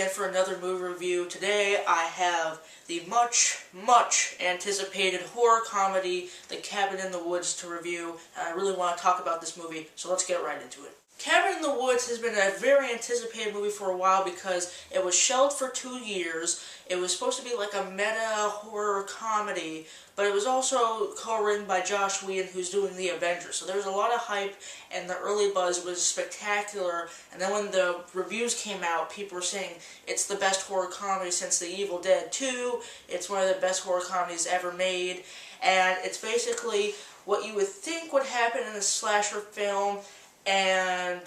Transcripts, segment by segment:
again for another movie review. Today I have the much anticipated horror comedy, The Cabin in the Woods, to review, and I really want to talk about this movie, so let's get right into it. Cabin in the Woods has been a very anticipated movie for a while because it was shelved for 2 years. It was supposed to be like a meta horror comedy, but it was also co-written by Joss Whedon, who's doing The Avengers. So there was a lot of hype, and the early buzz was spectacular. And then when the reviews came out, people were saying it's the best horror comedy since The Evil Dead 2. It's one of the best horror comedies ever made. And it's basically what you would think would happen in a slasher film, and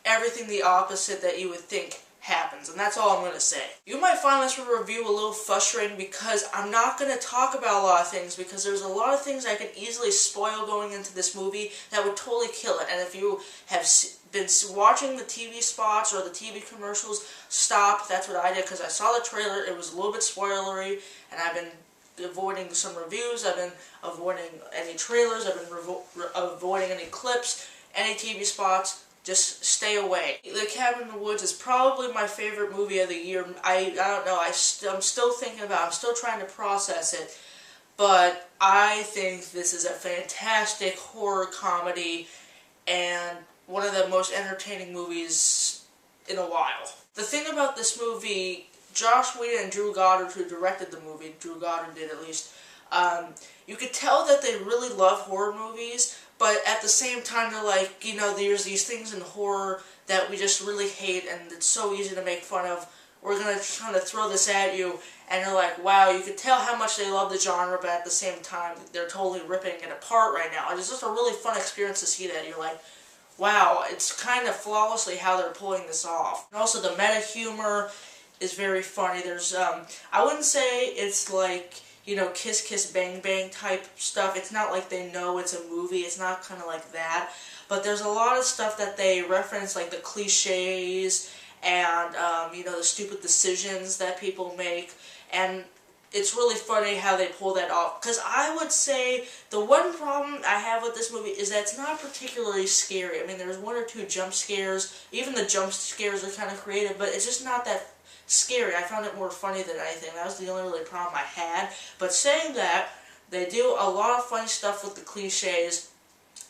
everything the opposite that you would think happens, and that's all I'm going to say. You might find this review a little frustrating because I'm not going to talk about a lot of things, because there's a lot of things I could easily spoil going into this movie that would totally kill it. And if you have been watching the TV spots or the TV commercials, stop. That's what I did, because I saw the trailer. It was a little bit spoilery, and I've been avoiding some reviews. I've been avoiding any trailers. I've been avoiding any clips, any TV spots. Just stay away. The Cabin in the Woods is probably my favorite movie of the year. I don't know, I'm still thinking about it. I'm still trying to process it. But I think this is a fantastic horror comedy and one of the most entertaining movies in a while. The thing about this movie, Joss Whedon and Drew Goddard, who directed the movie, Drew Goddard did at least, you could tell that they really love horror movies, but at the same time they're like, you know, there's these things in horror that we just really hate and it's so easy to make fun of. We're going to kind of throw this at you, and you're like, wow, you could tell how much they love the genre, but at the same time they're totally ripping it apart right now. It's just a really fun experience to see that. You're like, wow, it's kind of flawlessly how they're pulling this off. And also the meta humor is very funny. There's, I wouldn't say it's like, you know, kiss kiss bang bang type stuff. It's not like they know it's a movie. It's not kind of like that. But there's a lot of stuff that they reference, like the cliches and, you know, the stupid decisions that people make. And it's really funny how they pull that off. Because I would say the one problem I have with this movie is that it's not particularly scary. I mean, there's 1 or 2 jump scares. Even the jump scares are kind of creative, but it's just not that scary. I found it more funny than anything. That was the only really problem I had. But saying that, they do a lot of funny stuff with the cliches,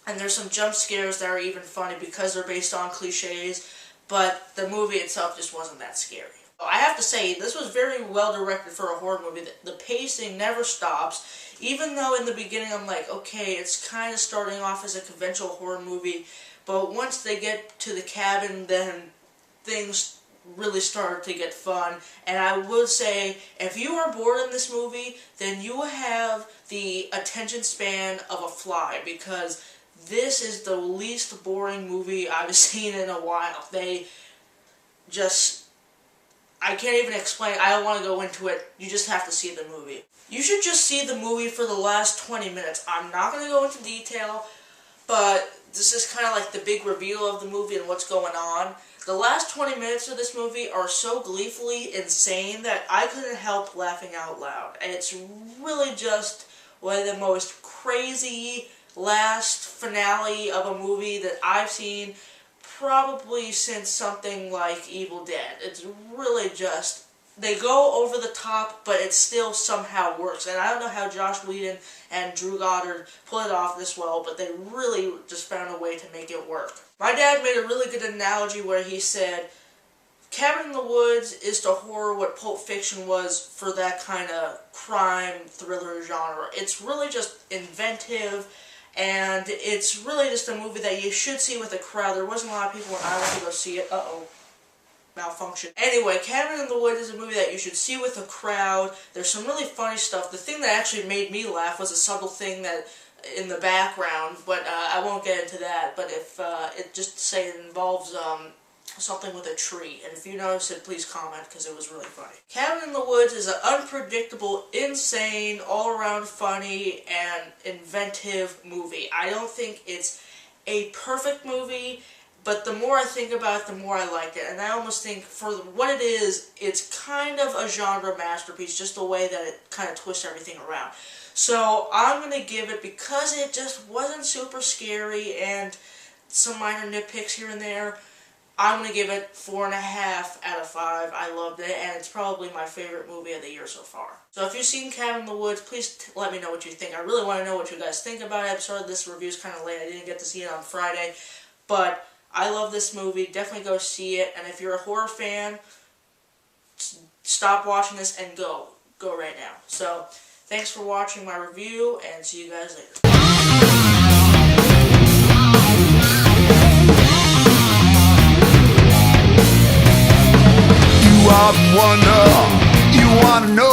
and there's some jump scares that are even funny because they're based on cliches, but the movie itself just wasn't that scary. I have to say, this was very well directed for a horror movie. The pacing never stops, even though in the beginning I'm like, okay, it's kind of starting off as a conventional horror movie, but once they get to the cabin, then things really started to get fun. And I would say, if you are bored in this movie, then you have the attention span of a fly, because this is the least boring movie I've seen in a while. They just, I can't even explain. I don't want to go into it. You just have to see the movie. You should just see the movie for the last 20 minutes. I'm not going to go into detail, but this is kind of like the big reveal of the movie and what's going on. The last 20 minutes of this movie are so gleefully insane that I couldn't help laughing out loud. And it's really just one of the most crazy last finale of a movie that I've seen probably since something like Evil Dead. It's really just, they go over the top, but it still somehow works. And I don't know how Joss Whedon and Drew Goddard pull it off this well, but they really just found a way to make it work. My dad made a really good analogy where he said, Cabin in the Woods is to horror what Pulp Fiction was for that kind of crime thriller genre. It's really just inventive, and it's really just a movie that you should see with a crowd. There wasn't a lot of people when I went to go see it. Uh-oh. Malfunction. Anyway, Cabin in the Woods is a movie that you should see with a crowd. There's some really funny stuff. The thing that actually made me laugh was a subtle thing that in the background, but I won't get into that. But if it just say it involves something with a tree, and if you notice it, please comment, because it was really funny. Cabin in the Woods is an unpredictable, insane, all-around funny and inventive movie. I don't think it's a perfect movie, but the more I think about it, the more I like it. And I almost think, for what it is, it's kind of a genre masterpiece, just the way that it kind of twists everything around. So I'm going to give it, because it just wasn't super scary and some minor nitpicks here and there, I'm going to give it 4.5 out of 5. I loved it, and it's probably my favorite movie of the year so far. So if you've seen Cabin in the Woods, please let me know what you think. I really want to know what you guys think about it. I'm sorry this review's kind of late. I didn't get to see it on Friday, but I love this movie. Definitely go see it, and if you're a horror fan, stop watching this and go right now. So thanks for watching my review, and see you guys later. You are the wonder, you wanna know